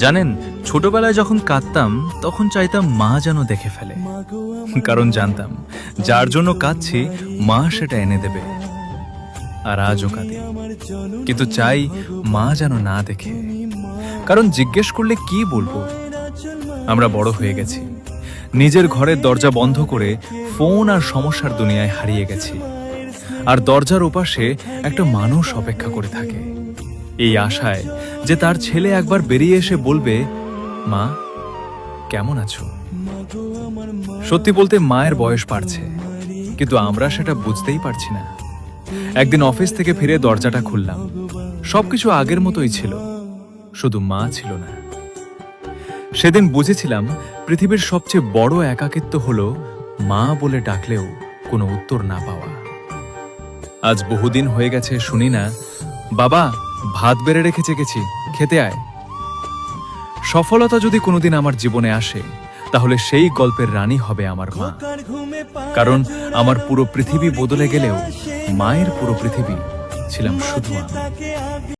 জানেন, ছোটবেলায় যখন কাঁদতাম তখন চাইতাম মা যেন দেখে ফেলে, কারণ জানতাম যার জন্য কাঁদছি মা সেটা এনে দেবে। আর আজও কাঁদি, কিন্তু চাই মা যেন না দেখে, কারণ জিজ্ঞেস করলে কি বলবো। আমরা বড় হয়ে গেছি, নিজের ঘরের দরজা বন্ধ করে ফোন আর সমস্যার দুনিয়ায় হারিয়ে গেছি, আর দরজার ওপাশে একটা মানুষ অপেক্ষা করে থাকে এই আশায় যে তার ছেলে একবার বেরিয়ে এসে বলবে, মা কেমন আছো। সত্যি বলতে মায়ের বয়স বাড়ছে, কিন্তু আমরা সেটা বুঝতেই পারছি না। একদিন অফিস থেকে ফিরে দরজাটা খুললাম, সবকিছু আগের মতোই ছিল, শুধু মা ছিল না। সেদিন বুঝেছিলাম পৃথিবীর সবচেয়ে বড় একাকিত্ব হলো মা বলে ডাকলেও কোনো উত্তর না পাওয়া। আজ বহুদিন হয়ে গেছে শুনি না, বাবা ভাত বেড়ে রেখেছে গেছি, খেতে আয়। সফলতা যদি কোনোদিন আমার জীবনে আসে, তাহলে সেই গল্পের রানী হবে আমার মা। কারণ আমার পুরো পৃথিবী বদলে গেলেও মায়ের পুরো পৃথিবী ছিলাম শুধু আমি।